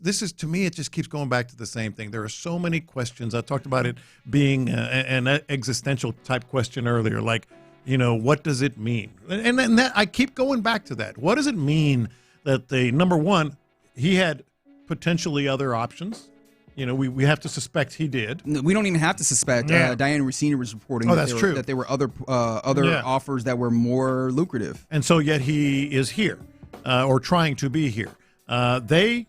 this is to me, it just keeps going back to the same thing. There are so many questions. I talked about it being an existential type question earlier, like, what does it mean? And that I keep going back to that. What does it mean that number one, he had potentially other options? We have to suspect he did. We don't even have to suspect. Yeah. Diane Racina was reporting that there were other offers that were more lucrative. And so yet he is here, or trying to be here. They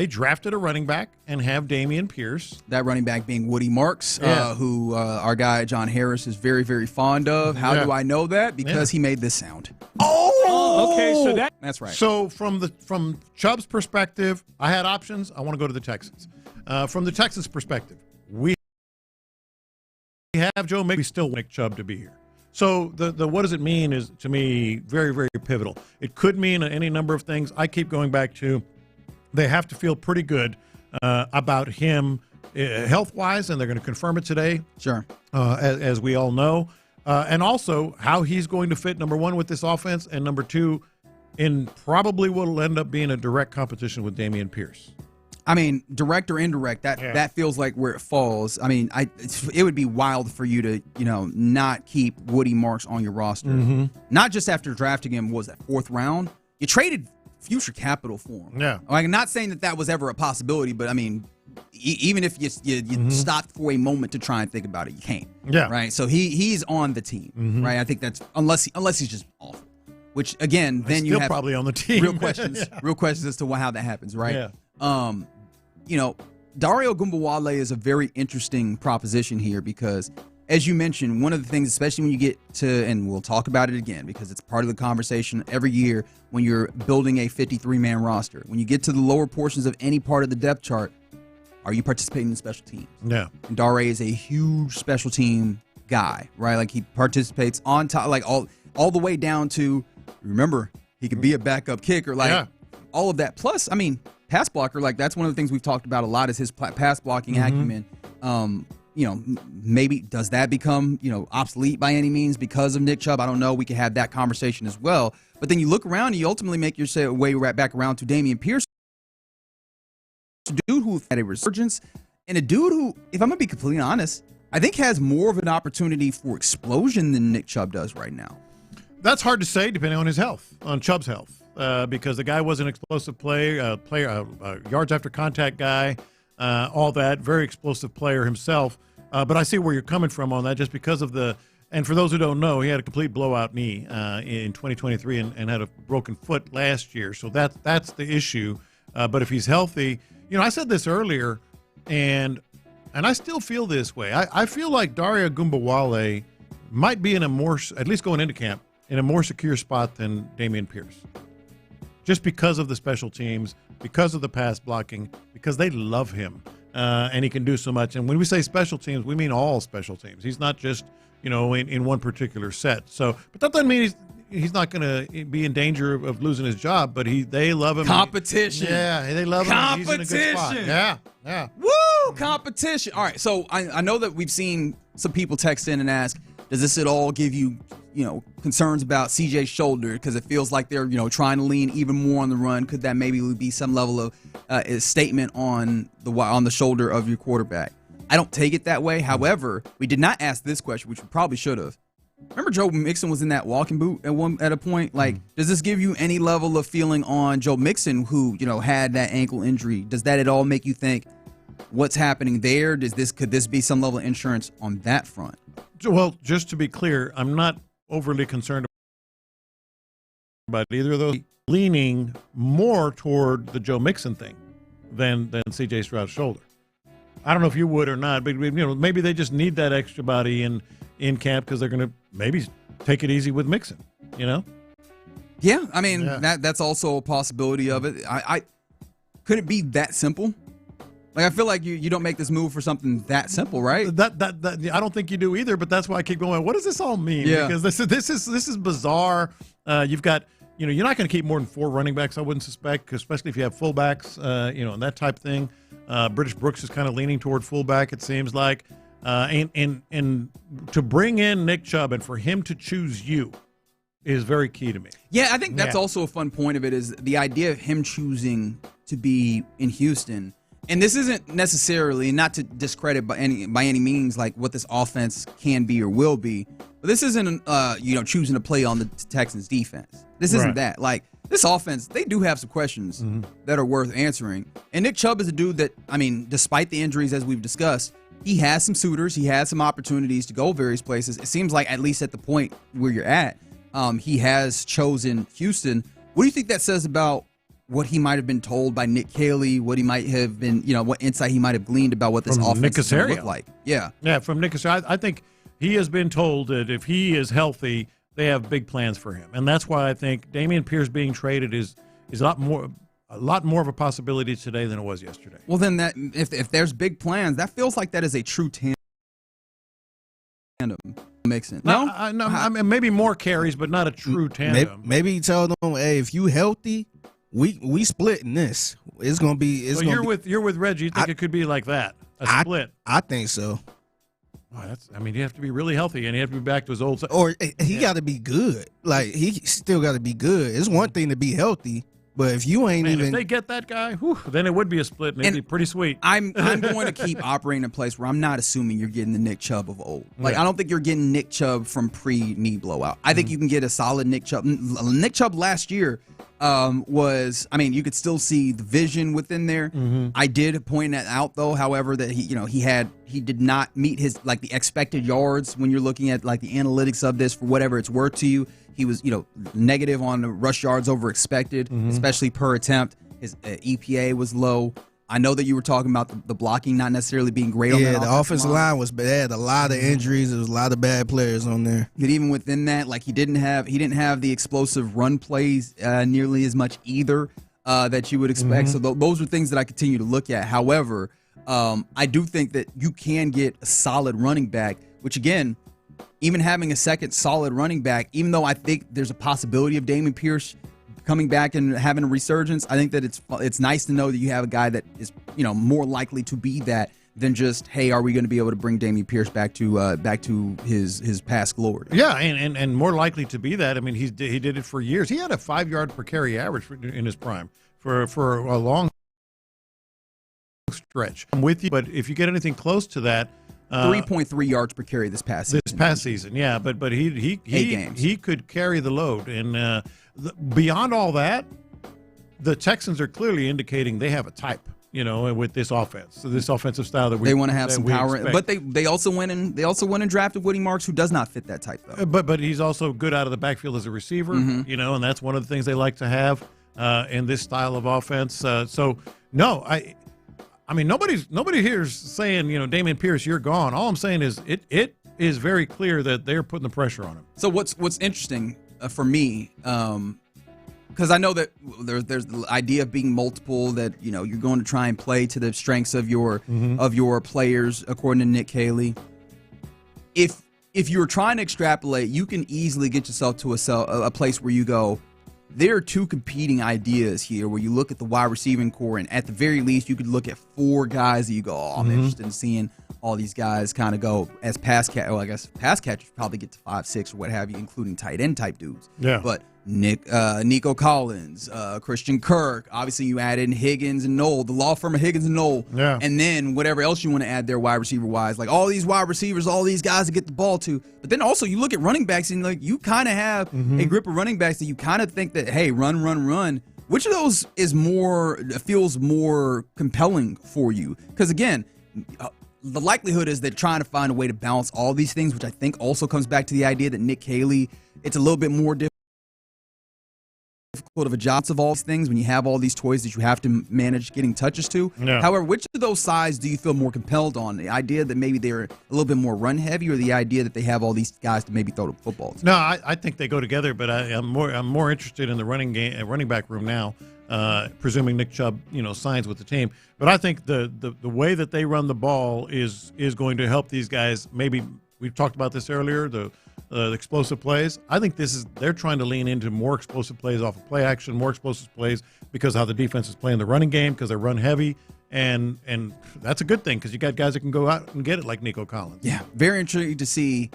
drafted a running back and have Dameon Pierce. That running back being Woody Marks, who our guy John Harris is very, very fond of. How do I know that? Because he made this sound. Oh, okay. So that's right. So from Chubb's perspective, I had options. I want to go to the Texans. From the Texans' perspective, we have Joe Mixon. We still want Nick Chubb to be here. So the what does it mean is, to me, very, very pivotal. It could mean any number of things. I keep going back to they have to feel pretty good about him health-wise, and they're going to confirm it today. Sure. As we all know. And also how he's going to fit, number one, with this offense, and number two, in probably what will end up being a direct competition with Dameon Pierce. I mean, direct or indirect, that feels like where it falls. I mean, it would be wild for you to, not keep Woody Marks on your roster. Mm-hmm. Not just after drafting him, was that 4th round? You traded future capital for him. Yeah. Like, I'm not saying that was ever a possibility, but I mean, even if you stopped for a moment to try and think about it, you can't. Yeah. Right. So he's on the team. Right. I think that's unless he's just awful. Which again, then you have probably on the team. Real questions. Real questions as to how that happens. Right. Yeah. Dario Gumbawale is a very interesting proposition here because, as you mentioned, one of the things, especially when you get to, and we'll talk about it again because it's part of the conversation every year when you're building a 53-man roster, when you get to the lower portions of any part of the depth chart, are you participating in special teams? Yeah. And Dare is a huge special team guy, right? Like, he participates on top, like all the way down to, remember, he could be a backup kicker, like all of that. Plus, I mean, pass blocker, like that's one of the things we've talked about a lot is his pass blocking acumen. Maybe does that become, obsolete by any means because of Nick Chubb? I don't know. We can have that conversation as well. But then you look around and you ultimately make your way right back around to Dameon Pierce, a dude who had a resurgence, and a dude who, if I'm going to be completely honest, I think has more of an opportunity for explosion than Nick Chubb does right now. That's hard to say depending on his health, on Chubb's health, because the guy was an explosive player, yards after contact guy, all that, very explosive player himself. But I see where you're coming from on that just because of and for those who don't know, he had a complete blowout knee in 2023 and had a broken foot last year. So that's the issue. But if he's healthy, I said this earlier, and I still feel this way. I feel like Dario Gumbawale might be in a more, at least going into camp, in a more secure spot than Dameon Pierce. Just because of the special teams, because of the pass blocking, because they love him, and he can do so much. And when we say special teams, we mean all special teams. He's not just, in one particular set. So, but that doesn't mean he's not going to be in danger of losing his job, but they love him. Competition. They love him. Competition. He's in a good spot. Yeah. Woo! Competition. All right, so I know that we've seen some people text in and ask, does this at all give you, concerns about CJ's shoulder? Because it feels like they're, trying to lean even more on the run. Could that maybe be some level of a statement on the shoulder of your quarterback? I don't take it that way. However, we did not ask this question, which we probably should have. Remember Joe Mixon was in that walking boot at a point? Like, does this give you any level of feeling on Joe Mixon, who, had that ankle injury? Does that at all make you think what's happening there? Could this be some level of insurance on that front? Well, just to be clear, I'm not overly concerned about either of those. Leaning more toward the Joe Mixon thing than C.J. Stroud's shoulder. I don't know if you would or not, but maybe they just need that extra body in camp because they're going to maybe take it easy with Mixon. Yeah, I mean that's also a possibility of it. I could it be that simple? Like, I feel like you don't make this move for something that simple, right? That I don't think you do either. But that's why I keep going. What does this all mean? Yeah. Because this is bizarre. You've got you're not going to keep more than 4 running backs. I wouldn't suspect, especially if you have fullbacks. And that type of thing. British Brooks is kind of leaning toward fullback. It seems like, and to bring in Nick Chubb and for him to choose you, is very key to me. Yeah, I think that's also a fun point of it is the idea of him choosing to be in Houston. And this isn't necessarily, not to discredit by any means, like what this offense can be or will be, but this isn't, choosing to play on the Texans defense. This isn't that. Like, this offense, they do have some questions that are worth answering. And Nick Chubb is a dude that, I mean, despite the injuries as we've discussed, he has some suitors. He has some opportunities to go various places. It seems like, at least at the point where you're at, he has chosen Houston. What do you think that says about what he might have been told by Nick Chubb, what he might have been, what insight he might have gleaned about what this offense is going to look like? Yeah, from Nick Caserio. I think he has been told that if he is healthy, they have big plans for him, and that's why I think Dameon Pierce being traded is a lot more of a possibility today than it was yesterday. Well, then that if there's big plans, that feels like that is a true tandem. Makes sense. No, I mean, maybe more carries, but not a true tandem. Maybe he told them, "Hey, if you healthy, we splitting this. It's gonna be." You're with Reggie. You think it could be like that? A split? I think so. Oh, you have to be really healthy, and he have to be back to his old self. Or he got to be good. Like, he still got to be good. It's one thing to be healthy, but if you ain't if they get that guy, then it would be a split, and it'd be pretty sweet. I'm going to keep operating in a place where I'm not assuming you're getting the Nick Chubb of old. Like, I don't think you're getting Nick Chubb from pre-knee blowout. I think you can get a solid Nick Chubb. Nick Chubb last year you could still see the vision within there. I did point that out, though, however, that he did not meet his, like, the expected yards when you're looking at, like, the analytics of this for whatever it's worth to you. He was, negative on the rush yards over expected, especially per attempt. His EPA was low. I know that you were talking about the blocking not necessarily being great on that the offensive line was bad. They had a lot of injuries. There was a lot of bad players on there. But even within that, like, he didn't have the explosive run plays nearly as much either that you would expect. So those are things that I continue to look at. However, I do think that you can get a solid running back, which, again, even having a second solid running back, even though I think there's a possibility of Dameon Pierce coming back and having a resurgence, I think that it's nice to know that you have a guy that is, more likely to be that than just, hey, are we going to be able to bring Dameon Pierce back to his past glory? Yeah, and more likely to be that. I mean, he did it for years. He had a 5-yard per carry average in his prime for a long stretch. I'm with you, but if you get anything close to that, 3.3 yards per carry this past season. Yeah, but he could carry the load, and beyond all that, the Texans are clearly indicating they have a type, with this offense, this offensive style that they want to have some power. But they also went and drafted Woody Marks, who does not fit that type though. But he's also good out of the backfield as a receiver, and that's one of the things they like to have in this style of offense. So no, I mean, nobody here is saying, Dameon Pierce, you're gone. All I'm saying is it is very clear that they're putting the pressure on him. So what's interesting for me, because I know that there's the idea of being multiple, that you're going to try and play to the strengths of your players, according to Nick Chubb. If you're trying to extrapolate, you can easily get yourself to a place where you go, there are two competing ideas here where you look at the wide receiving core, and at the very least, you could look at 4 guys that you go, I'm interested in seeing all these guys kind of go as pass catchers. Well, I guess pass catchers probably get to 5, 6, or what have you, including tight end type dudes. Yeah. But Nico Collins, Christian Kirk, obviously you add in Higgins and Knoll, the law firm of Higgins and Knoll. Yeah. And then whatever else you want to add there wide receiver wise, like all these wide receivers, all these guys to get the ball to. But then also you look at running backs, and like you kind of have a group of running backs that you kind of think that, hey, run. Which of those feels more compelling for you? Because again, the likelihood is that trying to find a way to balance all these things, which I think also comes back to the idea that Nick Chubb, it's a little bit more difficult of a job of all these things when you have all these toys that you have to manage getting touches to. Yeah. However, which of those sides do you feel more compelled on? The idea that maybe they're a little bit more run heavy, or the idea that they have all these guys to maybe throw the football to? No, I think they go together, but I'm more interested in the running back room now, presuming Nick Chubb signs with the team. But I think the way that they run the ball is going to help these guys. Maybe we've talked about this earlier, the explosive plays. I think they're trying to lean into more explosive plays off of play action, more explosive plays because of how the defense is playing the running game, because they're run heavy, and that's a good thing because you got guys that can go out and get it like Nico Collins. Yeah, very intrigued to see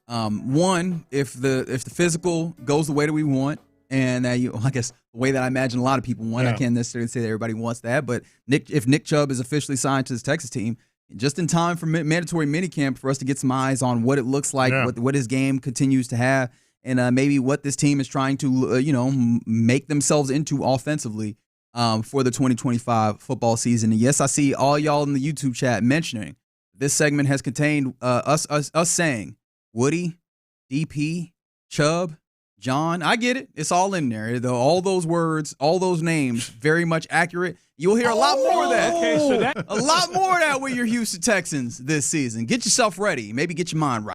One, if the physical goes the way that we want, and I guess the way that I imagine a lot of people want, I can't necessarily say that everybody wants that, but if Nick Chubb is officially signed to this Texas team, just in time for mandatory minicamp for us to get some eyes on what it looks like, what his game continues to have, and maybe what this team is trying to make themselves into offensively for the 2025 football season. And yes, I see all y'all in the YouTube chat mentioning this segment has contained us saying Woody, DP, Chubb, John. I get it. It's all in there. All those words, all those names, very much accurate. You'll hear a lot more of that. Okay, so a lot more of that with your Houston Texans this season. Get yourself ready. Maybe get your mind right.